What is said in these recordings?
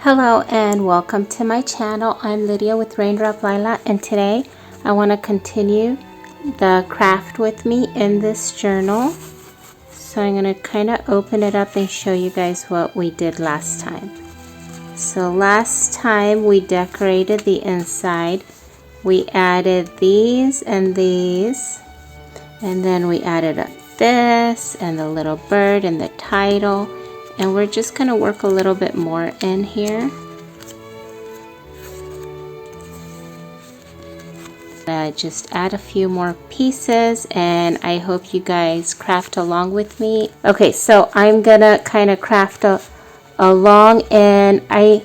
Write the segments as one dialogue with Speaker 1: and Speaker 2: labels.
Speaker 1: Hello and welcome to my channel. I'm Lydia with Raindrop, Lila, and today I want to continue the craft with me in this journal. So I'm going to kind of open it up and show you guys what we did last time. So last time we decorated the inside. We added these and these, and then we added up this and the little bird and the title. And we're just going to work a little bit more in here. Just add a few more pieces, and I hope you guys craft along with me. Okay, so I'm going to kind of craft along, and a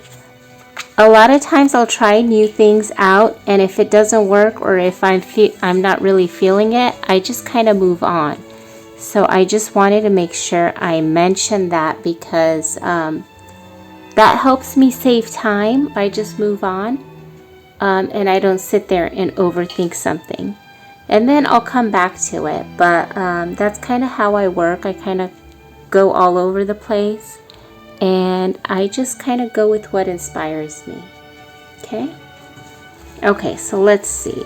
Speaker 1: lot of times I'll try new things out, and if it doesn't work or if I'm not really feeling it, I just kind of move on. So I just wanted to make sure I mentioned that because that helps me save time. I just move on and I don't sit there and overthink something. And then I'll come back to it. But that's kind of how I work. I kind of go all over the place. And I just kind of go with what inspires me. Okay? Okay, so let's see.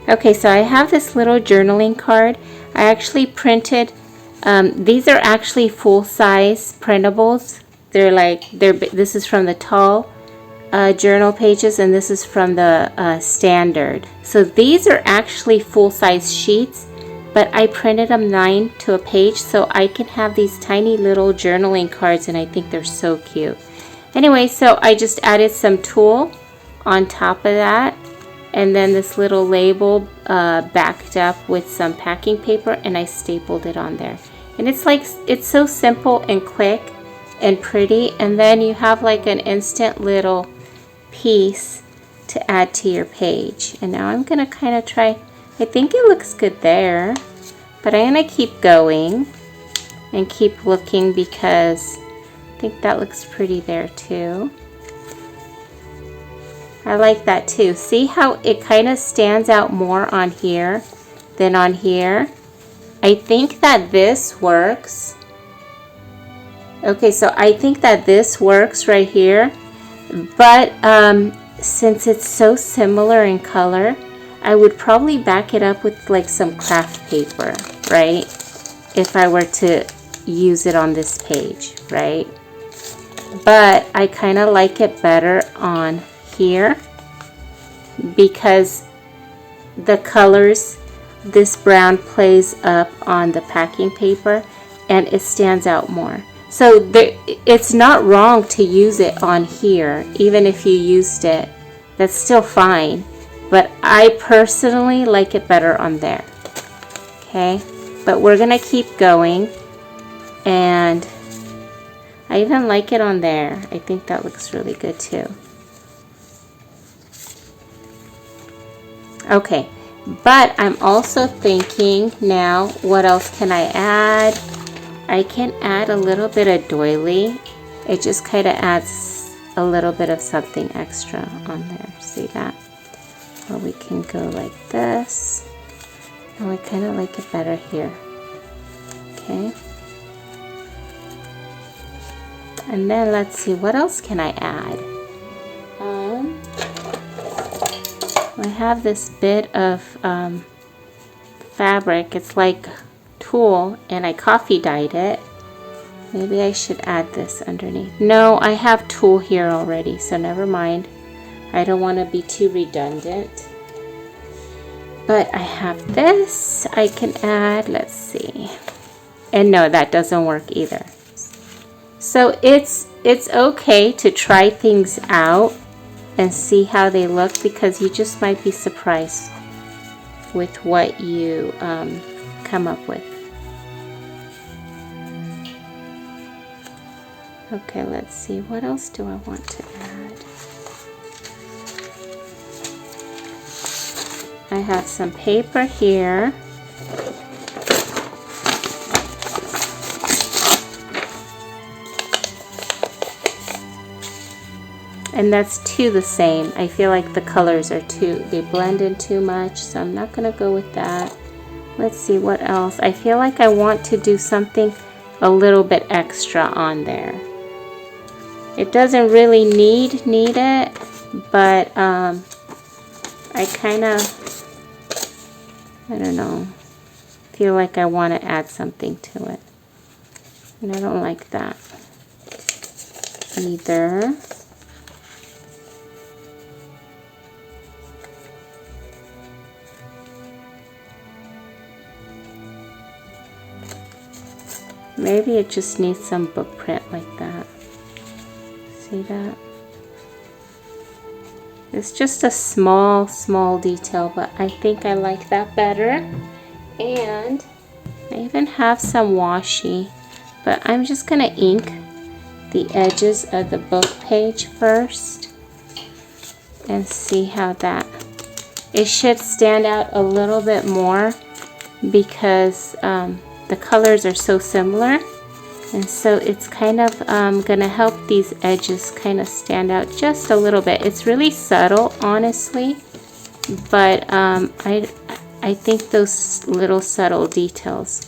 Speaker 1: Okay, so I have this little journaling card. I actually printed, these are actually full-size printables. This is from the tall journal pages, and this is from the standard. So these are actually full-size sheets, but I printed them 9 to a page, so I can have these tiny little journaling cards, and I think they're so cute. Anyway, so I just added some tulle on top of that. And then this little label backed up with some packing paper, and I stapled it on there. And it's so simple and quick and pretty. And then you have like an instant little piece to add to your page. And now I'm going to kind of try, I think it looks good there, but I'm going to keep going and keep looking because I think that looks pretty there too. I like that too. See how it kind of stands out more on here than on here? I think that this works. Okay, so I think that this works right here. But since it's so similar in color, I would probably back it up with like some craft paper, right? If I were to use it on this page, right? But I kind of like it better on here because the colors, this brown plays up on the packing paper and it stands out more. So it's not wrong to use it on here. Even if you used it, that's still fine, but I personally like it better on there. Okay, but we're gonna keep going, and I even like it on there. I think that looks really good too. Okay, but I'm also thinking now, what else can I add? I can add a little bit of doily. It just kind of adds a little bit of something extra on there. See that? Or we can go like this. Oh, I kind of like it better here. Okay. And then let's see, what else can I add? I have this bit of fabric. It's like tulle, and I coffee dyed it. Maybe I should add this underneath. No, I have tulle here already, so never mind. I don't want to be too redundant. But I have this I can add. Let's see. And no, that doesn't work either. So it's okay to try things out and see how they look, because you just might be surprised with what you come up with. Okay, let's see, what else do I want to add? I have some paper here. And that's too the same. I feel like the colors are they blend in too much, so I'm not gonna go with that. Let's see what else. I feel like I want to do something a little bit extra on there. It doesn't really need it, but I kind of, I don't know, feel like I want to add something to it. And I don't like that either. Maybe it just needs some book print like that. See that? It's just a small detail, but I think I like that better. And I even have some washi, but I'm just gonna ink the edges of the book page first and see how that, it should stand out a little bit more because the colors are so similar, and so it's kind of gonna help these edges kind of stand out just a little bit. It's really subtle, honestly, but I think those little subtle details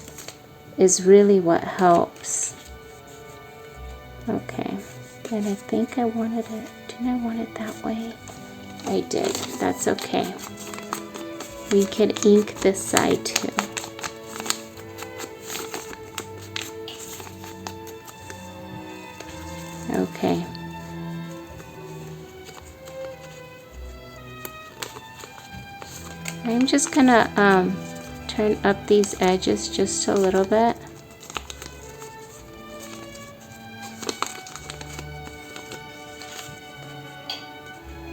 Speaker 1: is really what helps. Okay, and I think I wanted it, didn't I want it that way? I did, that's okay. We could ink this side too. Okay. I'm just gonna turn up these edges just a little bit.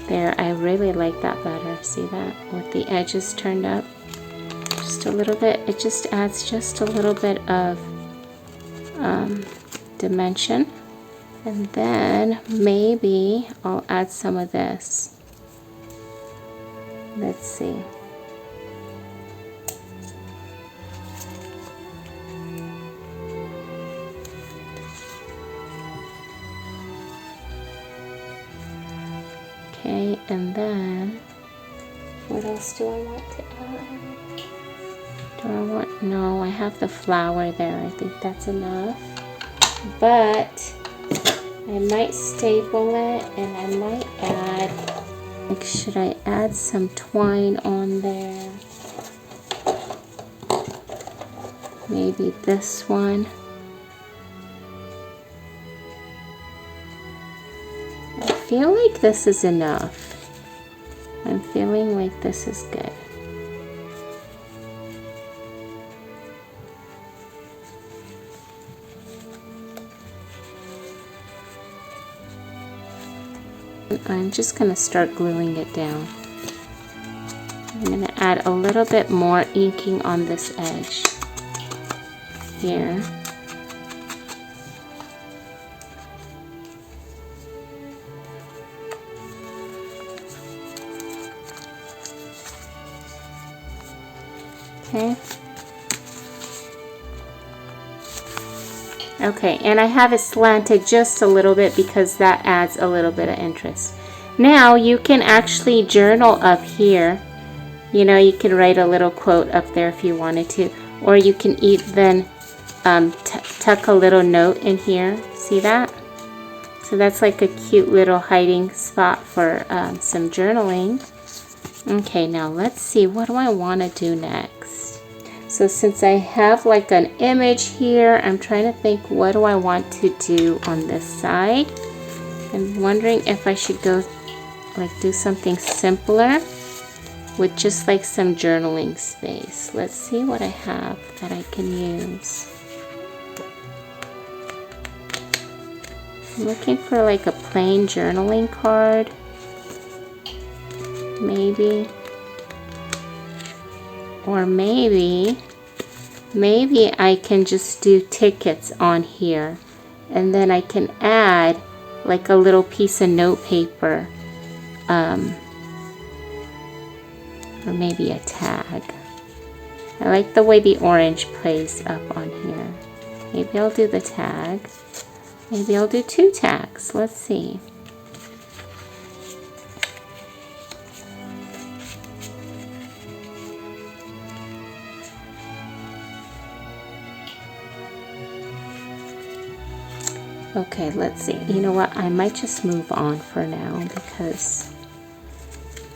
Speaker 1: There, I really like that better. See that? With the edges turned up just a little bit. It just adds just a little bit of dimension. And then maybe I'll add some of this. Let's see. Okay, and then what else do I want to add? Do I want, no, I have the flower there. I think that's enough. But I might staple it, and I might add, like, should I add some twine on there? Maybe this one. I feel like this is enough. I'm feeling like this is good. I'm just going to start gluing it down. I'm going to add a little bit more inking on this edge here. Okay. Okay, and I have it slanted just a little bit because that adds a little bit of interest. Now you can actually journal up here. You know, you can write a little quote up there if you wanted to, or you can even tuck a little note in here. See that? So that's like a cute little hiding spot for some journaling. Okay, now let's see, what do I want to do next? So since I have like an image here, I'm trying to think, what do I want to do on this side? I'm wondering if I should go like do something simpler with just like some journaling space. Let's see what I have that I can use. I'm looking for like a plain journaling card, maybe. Or maybe I can just do tickets on here, and then I can add like a little piece of note paper, or maybe a tag. I like the way the orange plays up on here. Maybe I'll do the tag. Maybe I'll do 2 tags. Let's see. Okay, let's see. You know what? I might just move on for now because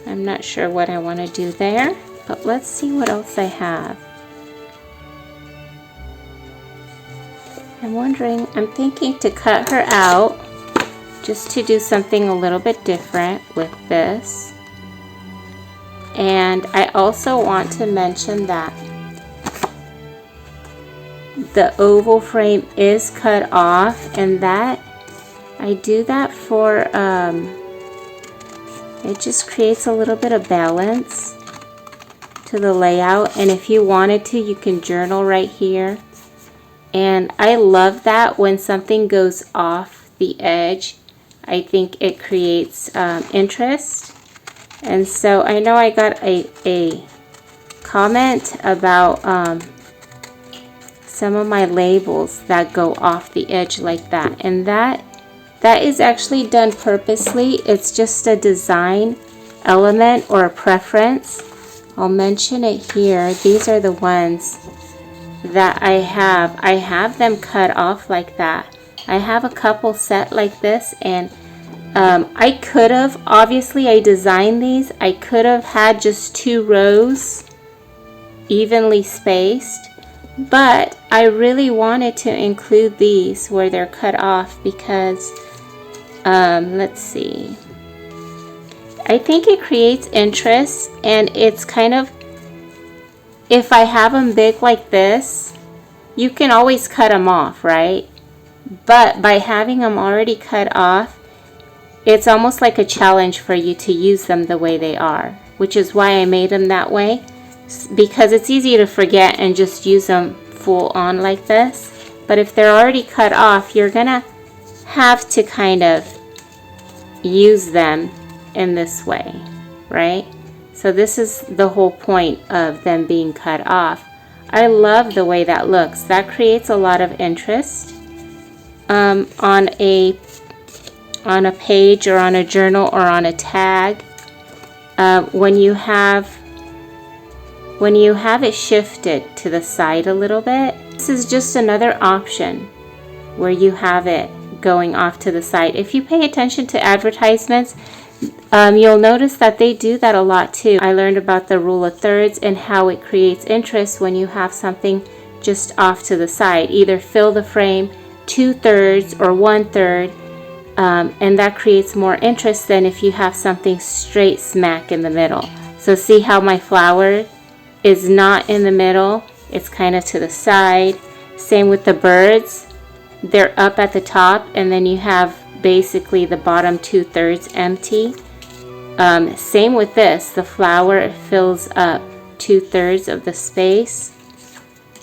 Speaker 1: I'm not sure what I want to do there. But let's see what else I have. I'm thinking to cut her out just to do something a little bit different with this. And I also want to mention that the oval frame is cut off, and that I do that for it just creates a little bit of balance to the layout. And if you wanted to, you can journal right here. And I love that when something goes off the edge. I think it creates interest. And so I know I got a comment about some of my labels that go off the edge like that. And that is actually done purposely. It's just a design element or a preference. I'll mention it here. These are the ones that I have. I have them cut off like that. I have a couple set like this, and I could have, obviously I designed these, I could have had just 2 rows evenly spaced, but I really wanted to include these where they're cut off because let's see, I think it creates interest, and it's kind of, if I have them big like this, you can always cut them off, right? But by having them already cut off, it's almost like a challenge for you to use them the way they are, which is why I made them that way, because it's easy to forget and just use them full on like this. But if they're already cut off, you're gonna have to kind of use them in this way, right? So this is the whole point of them being cut off. I love the way that looks. That creates a lot of interest on a page or on a journal or on a tag. When you have it shifted to the side a little bit, this is just another option where you have it going off to the side. If you pay attention to advertisements, you'll notice that they do that a lot too. I learned about the rule of thirds and how it creates interest when you have something just off to the side. Either fill the frame 2/3 or 1/3, and that creates more interest than if you have something straight smack in the middle. So see how my flower is not in the middle, it's kind of to the side. Same with the birds, they're up at the top, and then you have basically the bottom 2/3 empty. Same with this, the flower fills up 2/3 of the space.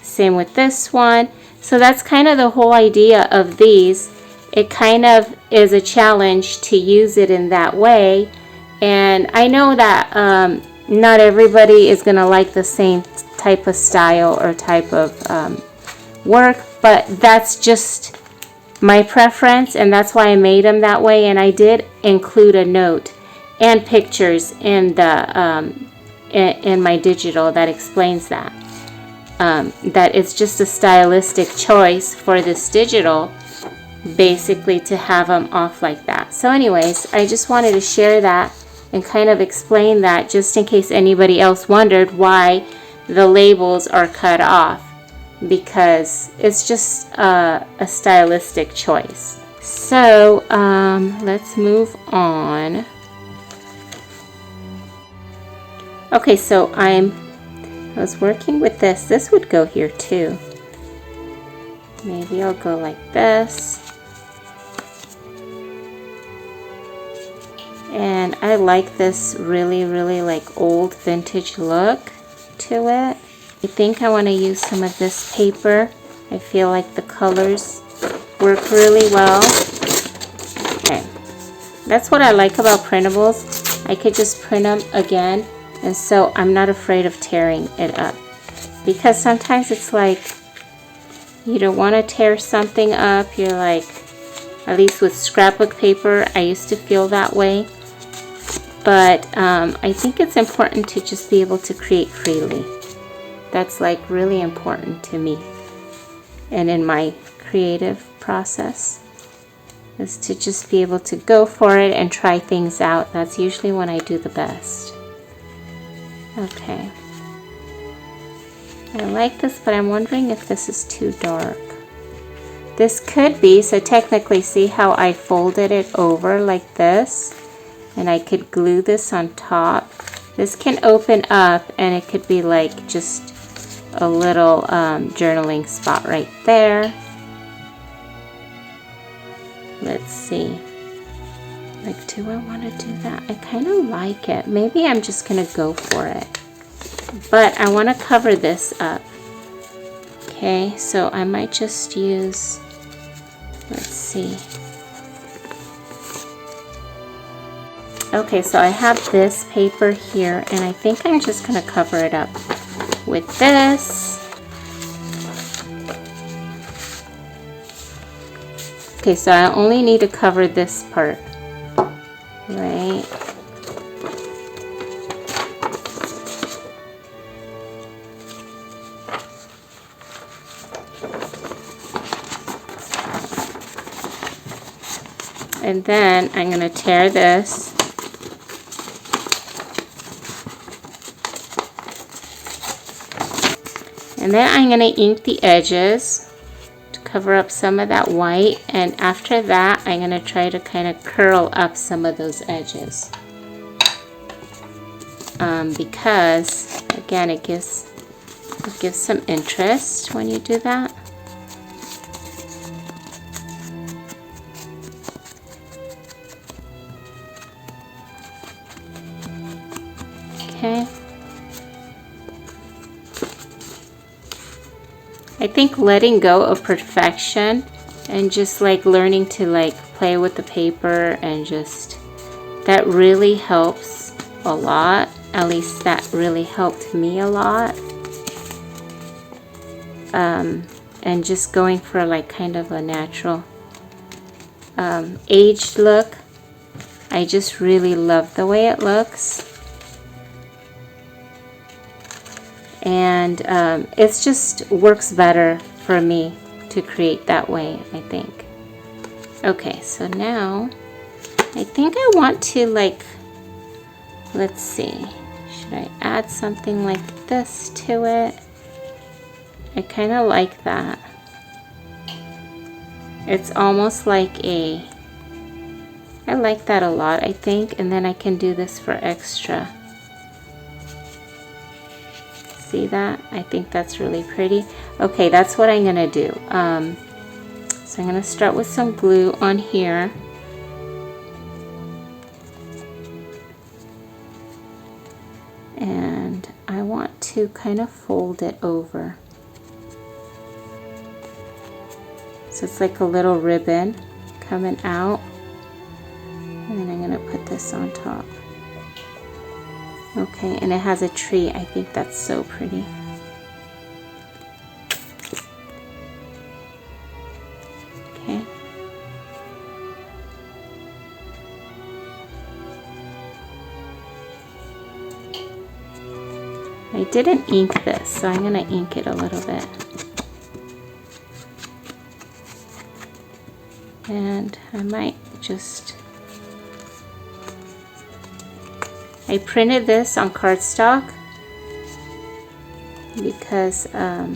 Speaker 1: Same with this one. So that's kind of the whole idea of these. It kind of is a challenge to use it in that way. And I know that not everybody is going to like the same type of style or type of work, but that's just my preference, and that's why I made them that way. And I did include a note and pictures in the in my digital that explains that that it's just a stylistic choice for this digital, basically, to have them off like that. So anyways, I just wanted to share that and kind of explain that, just in case anybody else wondered why the labels are cut off, because it's just a stylistic choice. So let's move on. Okay, so I was working with this. This would go here too. Maybe I'll go like this. And I like this really like old vintage look to it. I think I want to use some of this paper. I feel like the colors work really well. Okay, that's what I like about printables. I could just print them again, and so I'm not afraid of tearing it up, because sometimes it's like you don't want to tear something up. You're like, at least with scrapbook paper, I used to feel that way. But I think it's important to just be able to create freely. That's like really important to me and in my creative process. is to just be able to go for it and try things out. That's usually when I do the best. Okay. I like this, but I'm wondering if this is too dark. This could be, so technically see how I folded it over like this, and I could glue this on top. This can open up and it could be like just a little journaling spot right there. Let's see. Like, do I want to do that? I kind of like it. Maybe I'm just going to go for it. But I want to cover this up. Okay, so I might just use, let's see. Okay, so I have this paper here, and I think I'm just going to cover it up with this. Okay, so I only need to cover this part, right? And then I'm going to tear this. And then I'm going to ink the edges to cover up some of that white. And after that, I'm going to try to kind of curl up some of those edges. Because, again, it gives some interest when you do that. Okay. I think letting go of perfection and just like learning to like play with the paper and just, that really helps a lot. At least that really helped me a lot. And just going for like kind of a natural aged look. I just really love the way it looks. And it just works better for me to create that way, I think. Okay, so now I think I want to like, let's see, should I add something like this to it? I kind of like that. It's almost like a, I like that a lot, I think. And then I can do this for extra. See that? I think that's really pretty. Okay, that's what I'm gonna do. So I'm gonna start with some glue on here. And I want to kind of fold it over. So it's like a little ribbon coming out. And then I'm gonna put this on top. Okay, and it has a tree. I think that's so pretty. Okay. I didn't ink this, so I'm going to ink it a little bit. And I might just... I printed this on cardstock because I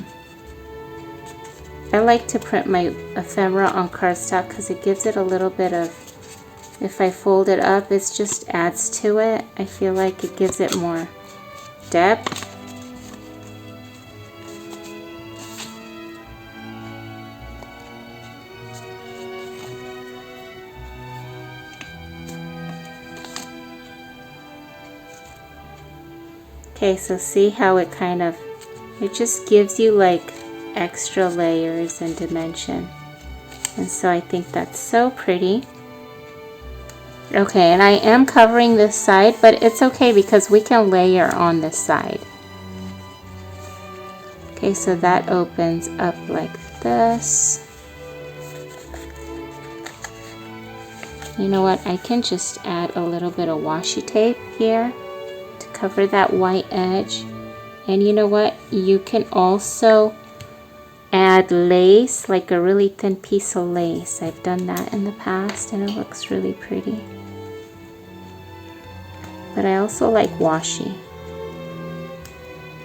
Speaker 1: like to print my ephemera on cardstock because it gives it a little bit of, if I fold it up, it just adds to it. I feel like it gives it more depth. Okay, so see how it kind of, it just gives you like extra layers and dimension. And so I think that's so pretty. Okay, and I am covering this side, but it's okay because we can layer on this side. Okay, so that opens up like this. You know what, I can just add a little bit of washi tape here. Cover that white edge. And you know what, you can also add add lace, like a really thin piece of lace. I've done that in the past and it looks really pretty. But I also like washi.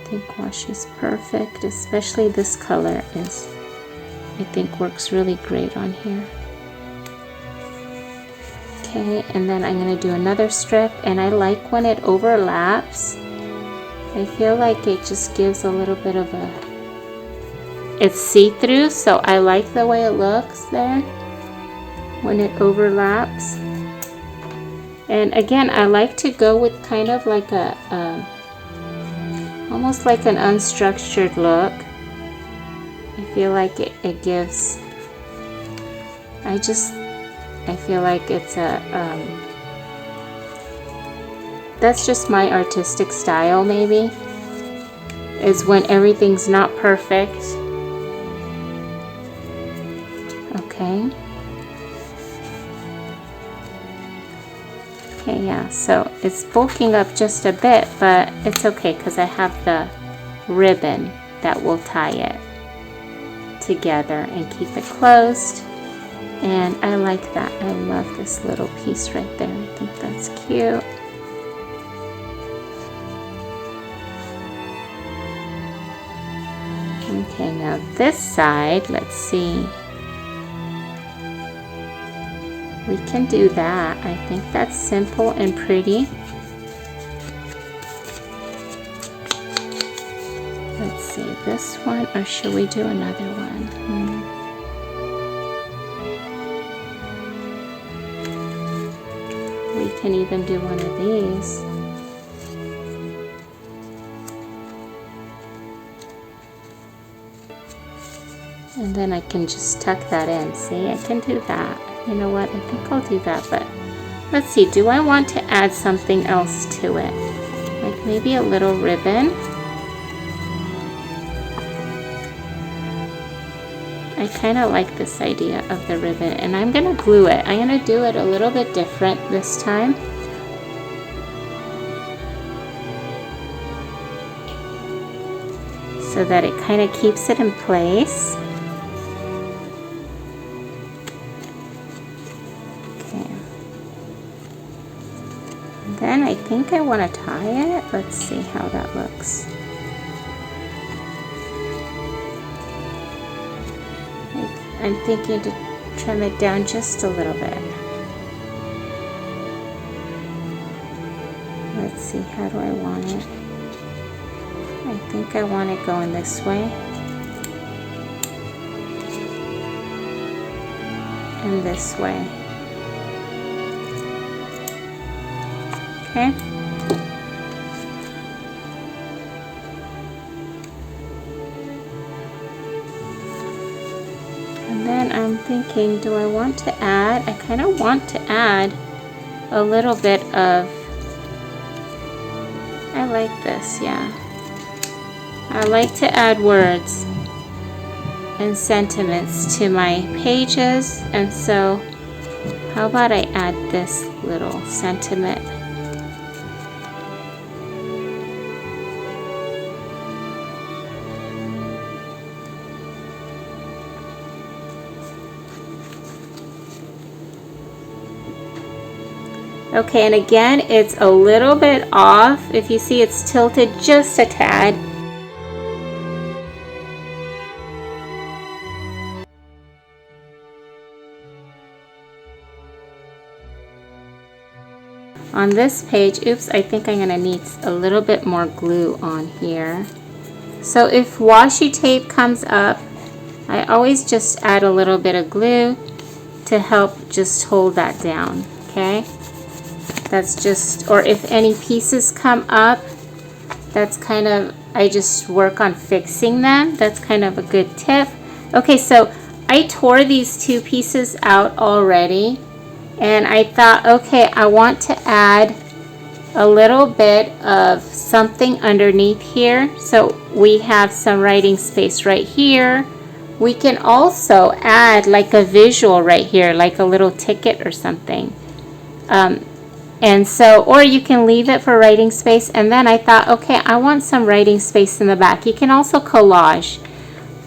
Speaker 1: I think washi is perfect, especially this color I think works really great on here. Okay, and then I'm going to do another strip, and I like when it overlaps. I feel like it just gives a little bit of it's see-through, so I like the way it looks there when it overlaps. And again, I like to go with kind of like almost like an unstructured look. I feel like it gives, I feel like it's that's just my artistic style maybe, is when everything's not perfect. Okay. Okay, yeah, so it's bulking up just a bit, but it's okay because I have the ribbon that will tie it together and keep it closed. And I like that. I love this little piece right there. I think that's cute. Okay, now this side, let's see. We can do that. I think that's simple and pretty. Let's see, this one, or should we do another one? We can even do one of these. And then I can just tuck that in. See, I can do that. You know what, I think I'll do that, but let's see, do I want to add something else to it? Like maybe a little ribbon. I kind of like this idea of the ribbon, and I'm going to glue it. I'm going to do it a little bit different this time. So that it kind of keeps it in place. Then I think I want to tie it. Let's see how that looks. I'm thinking to trim it down just a little bit. Let's see, how do I want it? I think I want it going this way. And this way. Okay. And then I'm thinking, do I want to add, I kind of want to add a little bit of, I like this, yeah. I like to add words and sentiments to my pages, and so how about I add this little sentiment? Okay, and again, it's a little bit off. If you see, it's tilted just a tad. On this page, oops, I think I'm going to need a little bit more glue on here. So if washi tape comes up, I always just add a little bit of glue to help just hold that down, okay? That's just, or if any pieces come up, that's kind of, I just work on fixing them. That's kind of a good tip. Okay, so I tore these two pieces out already, and I thought, okay, I want to add a little bit of something underneath here. So we have some writing space right here. We can also add like a visual right here, like a little ticket or something. And so, or you can leave it for writing space. And then I thought, okay, I want some writing space in the back. You can also collage.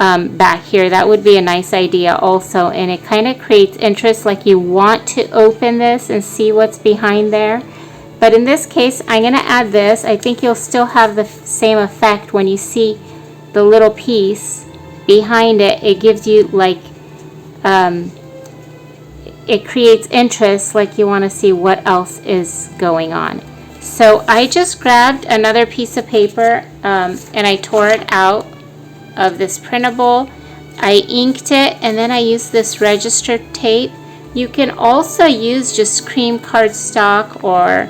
Speaker 1: back here. That would be a nice idea also, and it kind of creates interest, like you want to open this and see what's behind there. But in this case, I'm going to add this. I think you'll still have the same effect when you see the little piece behind it. It gives you like, it creates interest, like you want to see what else is going on. So I just grabbed another piece of paper and I tore it out of this printable. I inked it, and then I used this register tape. You can also use just cream cardstock or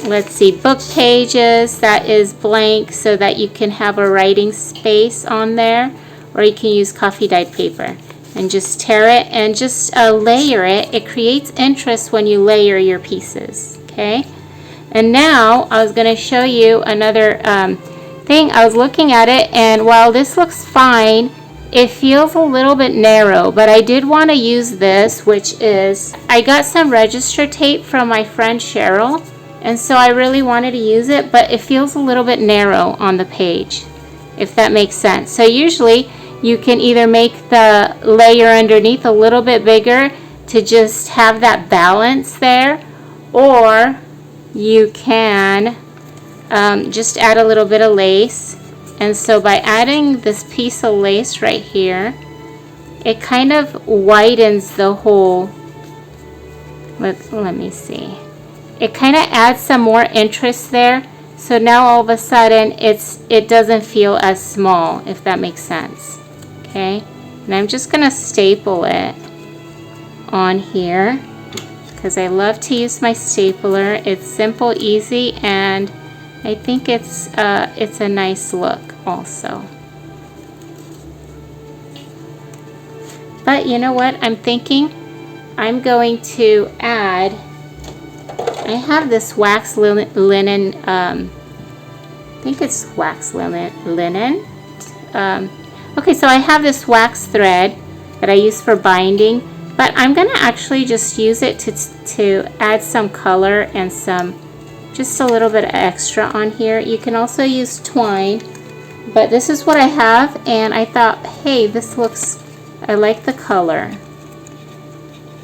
Speaker 1: let's see, book pages that is blank so that you can have a writing space on there, or you can use coffee dyed paper and just tear it and just layer it. It creates interest when you layer your pieces. Okay, and now I was going to show you another thing. I was looking at it, and while this looks fine, it feels a little bit narrow, but I did want to use this, which is, I got some register tape from my friend Cheryl, and so I really wanted to use it, but it feels a little bit narrow on the page, if that makes sense. So usually you can either make the layer underneath a little bit bigger to just have that balance there, or you can just add a little bit of lace. And so by adding this piece of lace right here, it kind of widens the whole, let me see. It kind of adds some more interest there. So now all of a sudden it doesn't feel as small, if that makes sense. Okay, and I'm just going to staple it on here because I love to use my stapler. It's simple, easy, and I think it's a nice look also. But you know what I'm thinking? I'm going to add, I have this wax linen, I think it's wax linen. Okay, so I have this wax thread that I use for binding, but I'm going to actually just use it to add some color and just a little bit extra on here. You can also use twine, but this is what I have, and I thought, hey, this looks, I like the color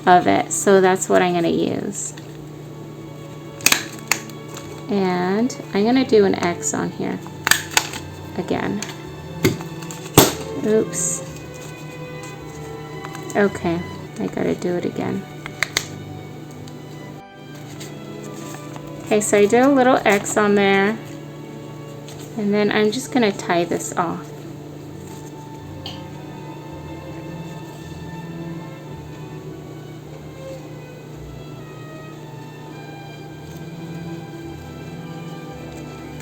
Speaker 1: of it, so that's what I'm going to use. And I'm going to do an X on here again. Oops. Okay, I got to do it again. Okay, so I did a little X on there, and then I'm just going to tie this off.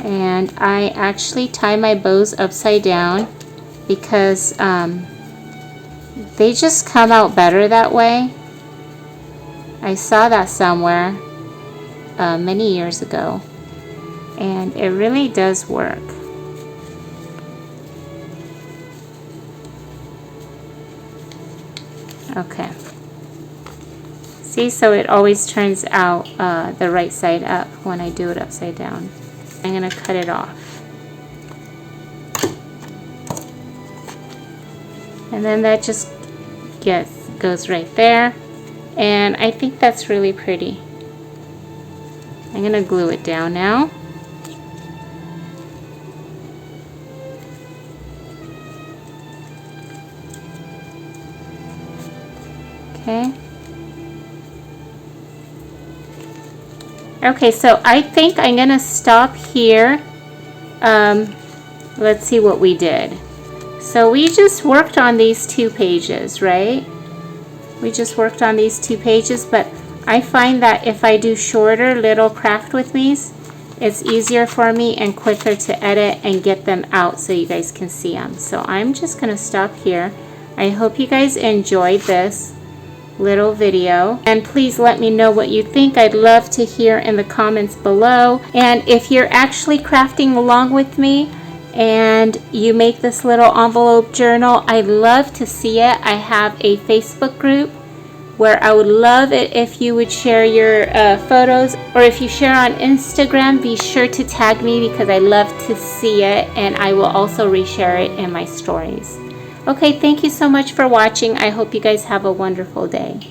Speaker 1: And I actually tie my bows upside down because they just come out better that way. I saw that somewhere many years ago, and it really does work. Okay, see, so it always turns out the right side up when I do it upside down. I'm going to cut it off, and then that just goes right there, and I think that's really pretty. I'm going to glue it down now. Okay. Okay, so I think I'm going to stop here. Let's see what we did. So we just worked on these 2 pages, right? We just worked on these 2 pages, but I find that if I do shorter little craft with me's, it's easier for me and quicker to edit and get them out so you guys can see them. So I'm just going to stop here. I hope you guys enjoyed this little video, and please let me know what you think. I'd love to hear in the comments below. And if you're actually crafting along with me and you make this little envelope journal, I'd love to see it. I have a Facebook group where I would love it if you would share your photos, or if you share on Instagram, be sure to tag me because I love to see it, and I will also reshare it in my stories. Okay, thank you so much for watching. I hope you guys have a wonderful day.